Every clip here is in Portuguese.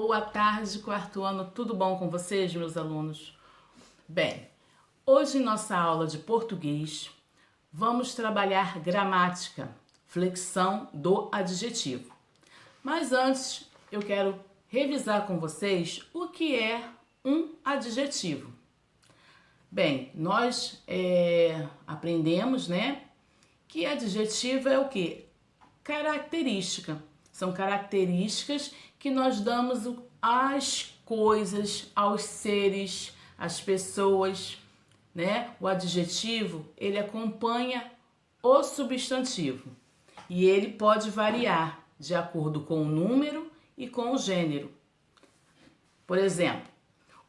Boa tarde, quarto ano, tudo bom com vocês, meus alunos? Bem, hoje em nossa aula de português, vamos trabalhar gramática, flexão do adjetivo. Mas antes, eu quero revisar com vocês o que é um adjetivo. Bem, nós aprendemos, que adjetivo é o quê? Característica. São características que nós damos às coisas, aos seres, às pessoas, O adjetivo, ele acompanha o substantivo e ele pode variar de acordo com o número e com o gênero. Por exemplo,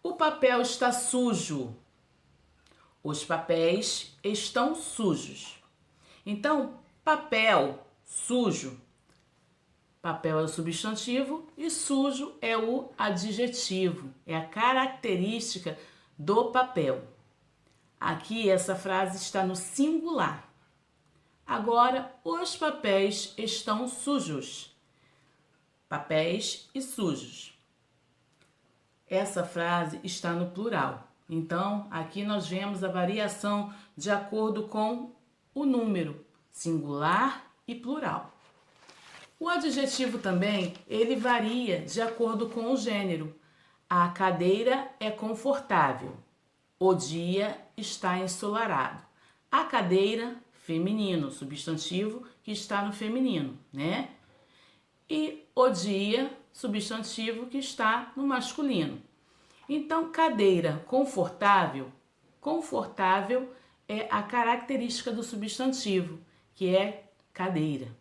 o papel está sujo. Os papéis estão sujos. Então, papel, sujo. Papel é o substantivo e sujo é o adjetivo, é a característica do papel. Aqui essa frase está no singular. Agora, os papéis estão sujos. Papéis e sujos. Essa frase está no plural. Então, aqui nós vemos a variação de acordo com o número, singular e plural. O adjetivo também, ele varia de acordo com o gênero. A cadeira é confortável. O dia está ensolarado. A cadeira, feminino, substantivo que está no feminino, E o dia, substantivo que está no masculino. Então, cadeira confortável, confortável é a característica do substantivo, que é cadeira.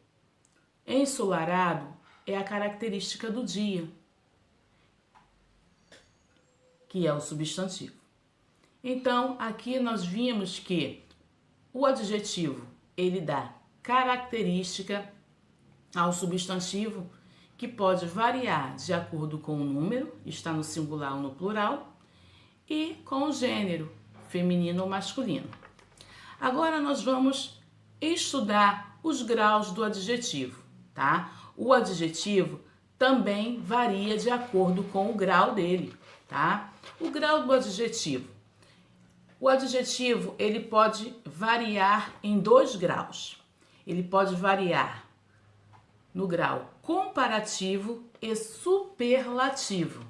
Ensolarado é a característica do dia, que é o substantivo. Então, aqui nós vimos que o adjetivo, ele dá característica ao substantivo, que pode variar de acordo com o número, está no singular ou no plural, e com o gênero, feminino ou masculino. Agora nós vamos estudar os graus do adjetivo, tá? O adjetivo também varia de acordo com o grau dele, tá? O grau do adjetivo. O adjetivo, ele pode variar em 2 graus. Ele pode variar no grau comparativo e superlativo.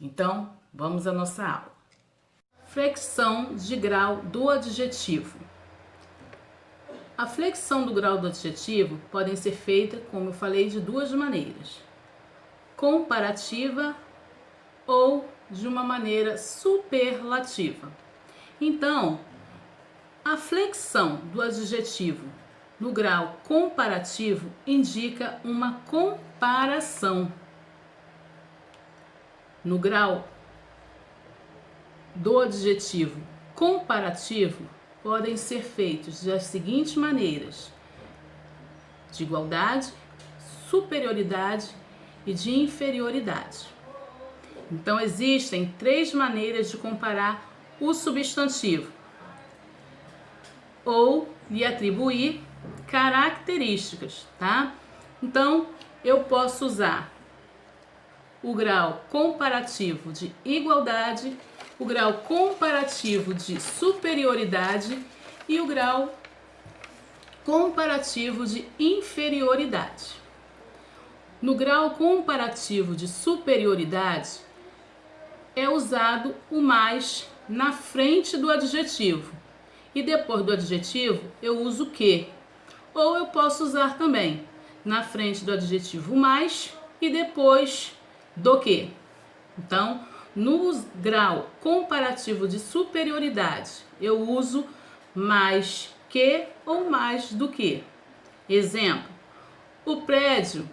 Então, vamos à nossa aula. Flexão de grau do adjetivo. A flexão do grau do adjetivo podem ser feita, como eu falei, de 2 maneiras. Comparativa ou de uma maneira superlativa. Então, a flexão do adjetivo no grau comparativo indica uma comparação. No grau do adjetivo comparativo, podem ser feitos das seguintes maneiras: de igualdade, superioridade e de inferioridade. Então, existem 3 maneiras de comparar o substantivo ou lhe atribuir características, tá? Então, eu posso usar o grau comparativo de igualdade, o grau comparativo de superioridade e o grau comparativo de inferioridade. No grau comparativo de superioridade, é usado o mais na frente do adjetivo. E depois do adjetivo, eu uso o que. Ou eu posso usar também na frente do adjetivo mais e depois do que. Então, no grau comparativo de superioridade, eu uso mais que ou mais do que. Exemplo: o prédio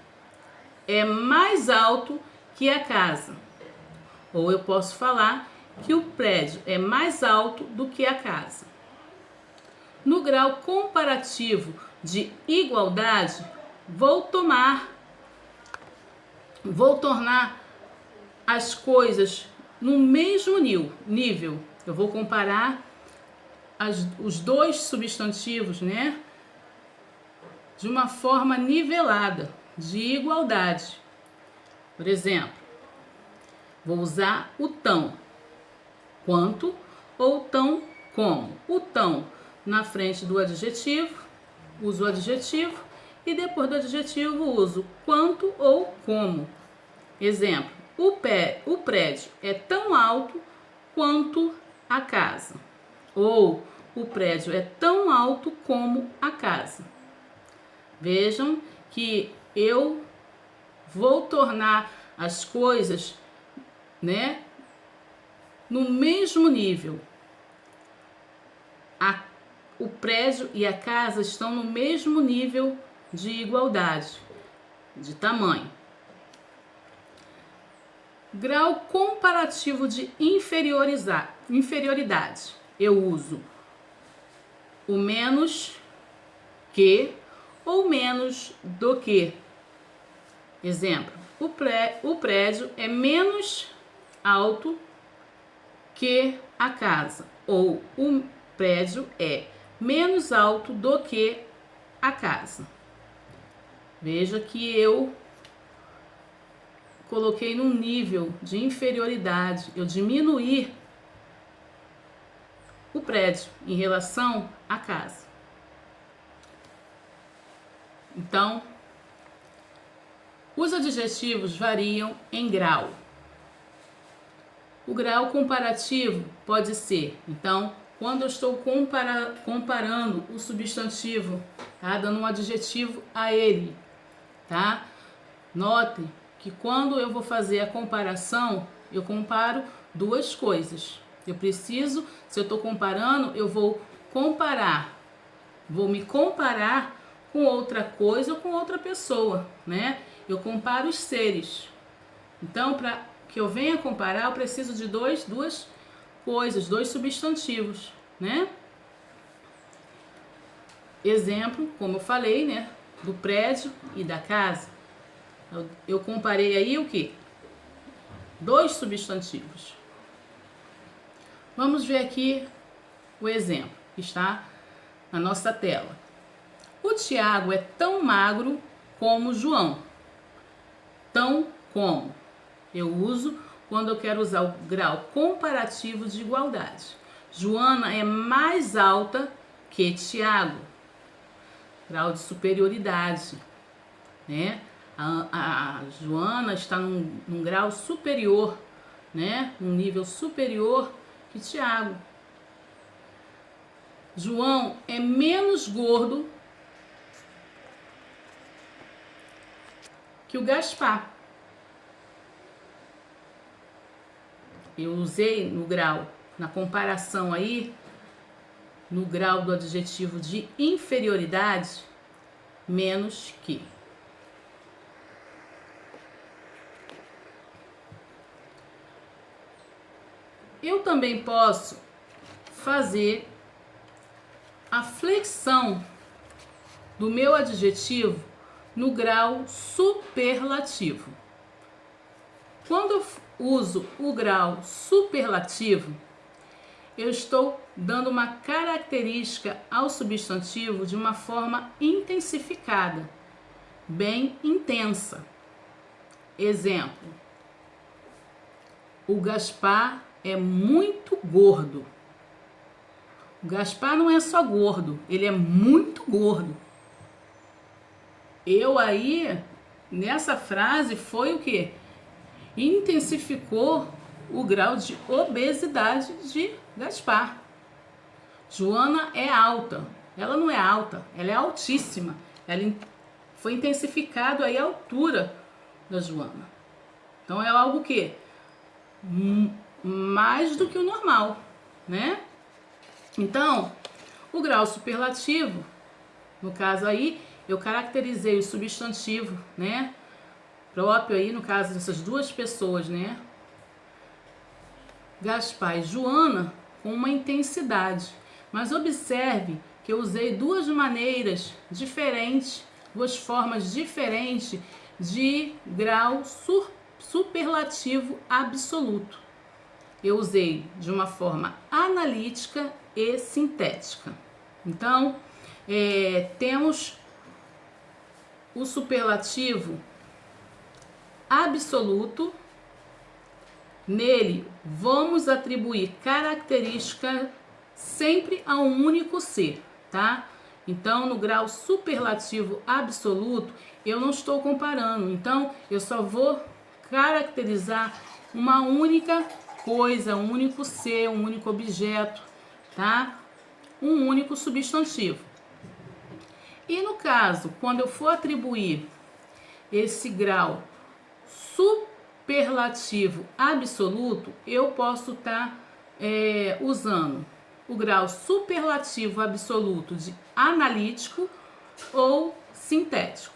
é mais alto que a casa. Ou eu posso falar que o prédio é mais alto do que a casa. No grau comparativo de igualdade, vou tornar as coisas no mesmo nível. Eu vou comparar os 2 substantivos, de uma forma nivelada, de igualdade. Por exemplo, vou usar o tão, quanto ou tão como. O tão na frente do adjetivo, uso o adjetivo e depois do adjetivo uso quanto ou como. Exemplo, o prédio é tão alto quanto a casa. Ou o prédio é tão alto como a casa. Vejam que eu vou tornar as coisas, né, no mesmo nível. O prédio e a casa estão no mesmo nível de igualdade, de tamanho. Grau comparativo de inferioridade. Eu uso o menos que ou menos do que. Exemplo, o prédio é menos alto que a casa, ou o prédio é menos alto do que a casa. Veja que eu coloquei num nível de inferioridade, eu diminuí o prédio em relação à casa. Então, os adjetivos variam em grau. O grau comparativo pode ser, então, quando eu estou comparando o substantivo, tá? Dando um adjetivo a ele, tá? Note que quando eu vou fazer a comparação, eu comparo duas coisas. Eu preciso, se eu estou comparando, eu vou me comparar com outra coisa ou com outra pessoa, né? Eu comparo os seres. Então, para que eu venha comparar, eu preciso de duas coisas, dois substantivos, né? Exemplo, como eu falei, né? Do prédio e da casa. Eu comparei aí o quê? Dois substantivos. Vamos ver aqui o exemplo que está na nossa tela. O Tiago é tão magro como o João. Tão como. Eu uso quando eu quero usar o grau comparativo de igualdade. Joana é mais alta que Tiago. Grau de superioridade, né? A Joana está num grau superior, né? Um nível superior que Tiago. João é menos gordo que o Gaspar. Eu usei no grau, na comparação aí, no grau do adjetivo de inferioridade, menos que. Eu também posso fazer a flexão do meu adjetivo no grau superlativo. Quando eu uso o grau superlativo, eu estou dando uma característica ao substantivo de uma forma intensificada, bem intensa. Exemplo: o Gaspar é muito gordo. O Gaspar não é só gordo, ele é muito gordo. Eu aí, nessa frase, foi o quê? Intensificou o grau de obesidade de Gaspar. Joana é alta. Ela não é alta, ela é altíssima. Ela foi intensificado aí a altura da Joana. Então é algo que mais do que o normal, né? Então, o grau superlativo, no caso aí, eu caracterizei o substantivo, né? Próprio aí, no caso dessas duas pessoas, né? Gaspar e Joana, com uma intensidade. Mas observe que eu usei duas maneiras diferentes, duas formas diferentes de grau superlativo absoluto. Eu usei de uma forma analítica e sintética. Então, temos o superlativo absoluto. Nele, vamos atribuir característica sempre a um único ser, tá? Então, no grau superlativo absoluto, eu não estou comparando. Então, eu só vou caracterizar uma única coisa, um único ser, um único objeto, tá? Um único substantivo. E no caso, quando eu for atribuir esse grau superlativo absoluto, eu posso estar usando o grau superlativo absoluto de analítico ou sintético.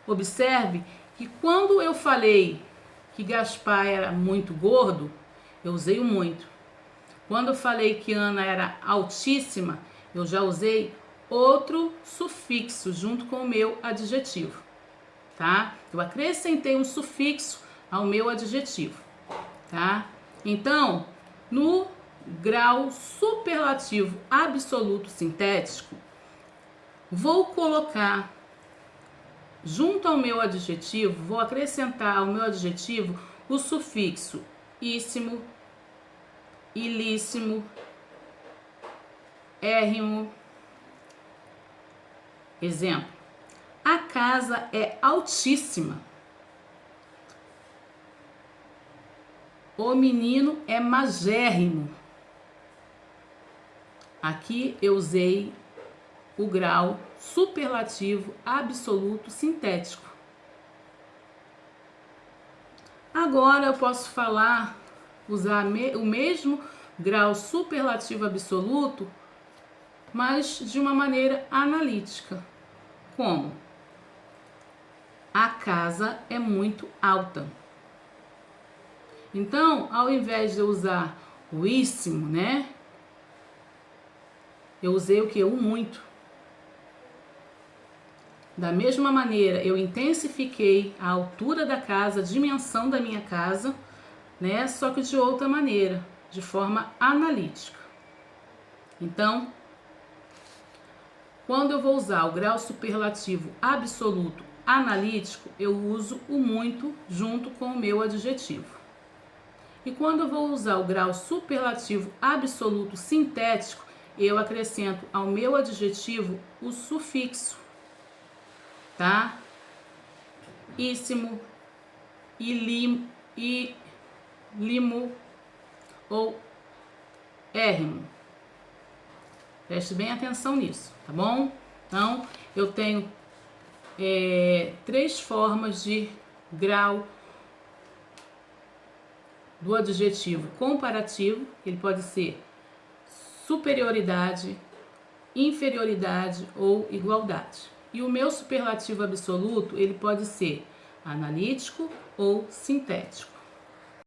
Observe que quando eu falei que Gaspar era muito gordo, eu usei o muito. Quando eu falei que Ana era altíssima, eu já usei outro sufixo junto com o meu adjetivo, tá? Eu acrescentei um sufixo ao meu adjetivo, tá? Então, no grau superlativo absoluto sintético, vou colocar junto ao meu adjetivo, vou acrescentar ao meu adjetivo o sufixo íssimo, ilíssimo, érrimo. Exemplo: a casa é altíssima. O menino é magérrimo. Aqui eu usei o grau superlativo absoluto sintético. Agora eu posso usar o mesmo grau superlativo absoluto, mas de uma maneira analítica. Como? A casa é muito alta. Então, ao invés de eu usar o íssimo, né? Eu usei o que? O muito. Da mesma maneira, eu intensifiquei a altura da casa, a dimensão da minha casa, né? Só que de outra maneira, de forma analítica. Então, quando eu vou usar o grau superlativo absoluto analítico, eu uso o muito junto com o meu adjetivo. E quando eu vou usar o grau superlativo absoluto sintético, eu acrescento ao meu adjetivo o sufixo, tá? Íssimo, ilimo ou érrimo. Preste bem atenção nisso, tá bom? Então, eu tenho 3 formas de grau do adjetivo comparativo. Ele pode ser superioridade, inferioridade ou igualdade. E o meu superlativo absoluto, ele pode ser analítico ou sintético.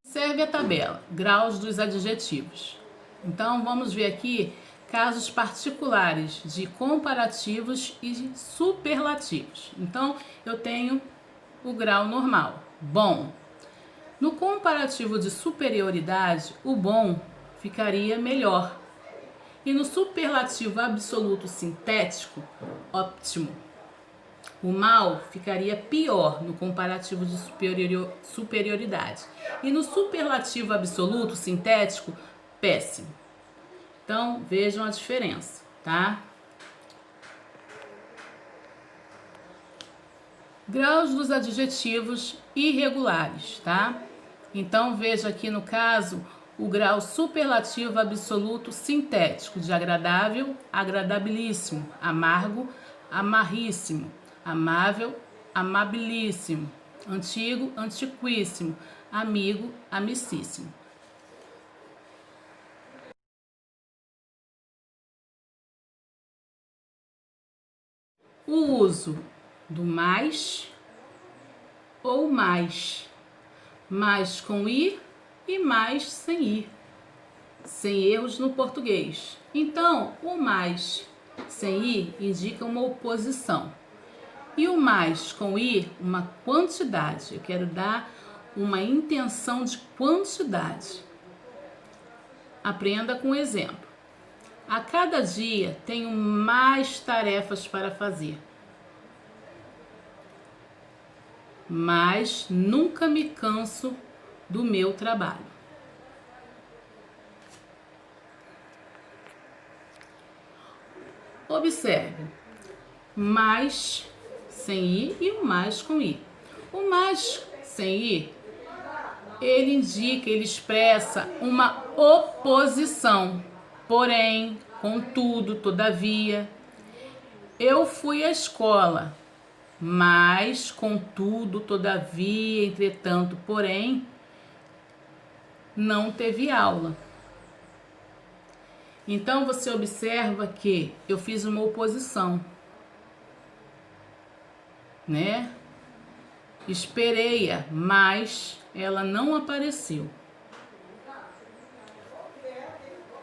Observe a tabela, graus dos adjetivos. Então, vamos ver aqui casos particulares de comparativos e de superlativos. Então, eu tenho o grau normal, bom. No comparativo de superioridade, o bom ficaria melhor. E no superlativo absoluto sintético, ótimo. O mal ficaria pior no comparativo de superioridade. E no superlativo absoluto sintético, péssimo. Então, vejam a diferença, tá? Graus dos adjetivos irregulares, tá? Então, veja aqui no caso o grau superlativo absoluto sintético de agradável, agradabilíssimo, amargo, amarríssimo, amável, amabilíssimo, antigo, antiquíssimo, amigo, amicíssimo. O uso do mais ou mais com ir e mais sem ir, sem erros no português. Então, o mais sem ir indica uma oposição. E o mais com ir, uma quantidade. Eu quero dar uma intenção de quantidade. Aprenda com um exemplo. A cada dia tenho mais tarefas para fazer. mas nunca me canso do meu trabalho. Observe, mais sem i e o mais com i. O mais sem i, ele indica, ele expressa uma oposição. Porém, contudo, todavia, eu fui à escola, mas, contudo, todavia, entretanto, porém, não teve aula. Então, você observa que eu fiz uma oposição, né? Esperei-a, mas ela não apareceu.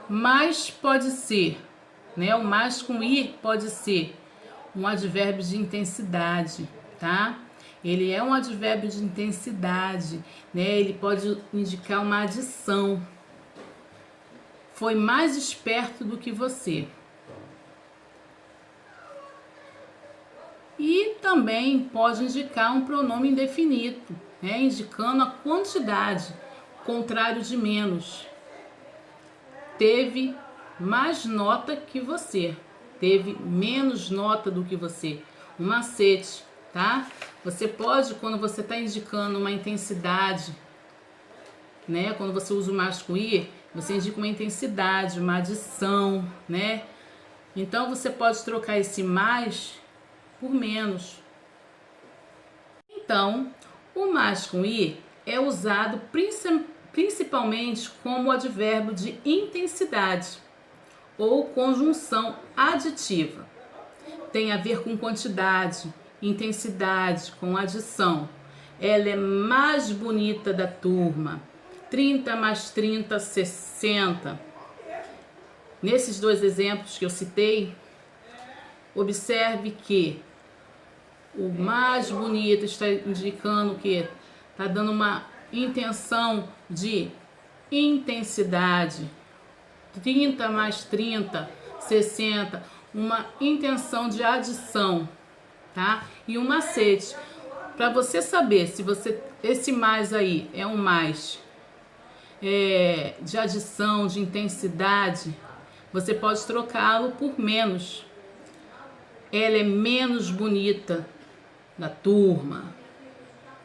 Mas pode ser, né? O mais com i pode ser um advérbio de intensidade, tá? Ele é um advérbio de intensidade, né? Ele pode indicar uma adição. Foi mais esperto do que você. E também pode indicar um pronome indefinido, né? Indicando a quantidade, contrário de menos. Teve mais nota que você, teve menos nota do que você. Um macete, tá? Você pode, quando você está indicando uma intensidade, né? Quando você usa o mais com i, você indica uma intensidade, uma adição, né? Então você pode trocar esse mais por menos. Então, o mais com i é usado principalmente como advérbio de intensidade ou conjunção aditiva. Tem a ver com quantidade, intensidade, com adição. Ela é mais bonita da turma. 30 mais 30, 60. Nesses dois exemplos que eu citei, observe que o mais bonito está indicando que está dando uma intenção de intensidade. 30 mais 30, 60, uma intenção de adição, tá? E um macete, para você saber se esse mais aí é um mais de adição, de intensidade, você pode trocá-lo por menos. Ela é menos bonita da turma,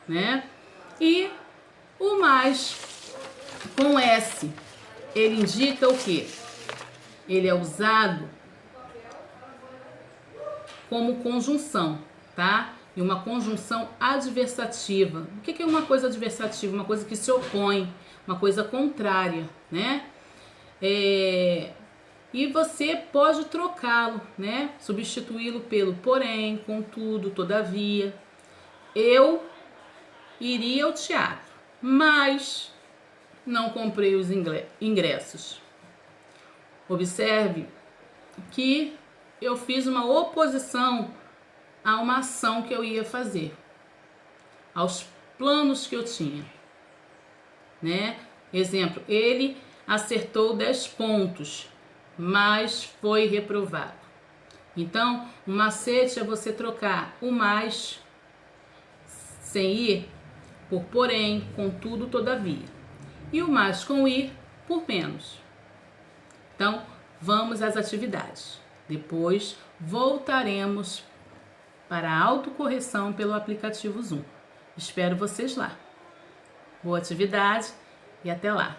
né? E o mais com S, ele indica o quê? Ele é usado como conjunção, tá? E uma conjunção adversativa. O que é uma coisa adversativa? Uma coisa que se opõe, uma coisa contrária, né? E você pode trocá-lo, né? Substituí-lo pelo porém, contudo, todavia. Eu iria ao teatro, mas não comprei os ingressos. Observe que eu fiz uma oposição a uma ação que eu ia fazer, aos planos que eu tinha, né? Exemplo, ele acertou 10 pontos, mas foi reprovado. Então, o macete é você trocar o mais sem ir por porém, contudo, todavia. E o mais com ir por menos. Então, vamos às atividades. Depois, voltaremos para a autocorreção pelo aplicativo Zoom. Espero vocês lá. Boa atividade e até lá!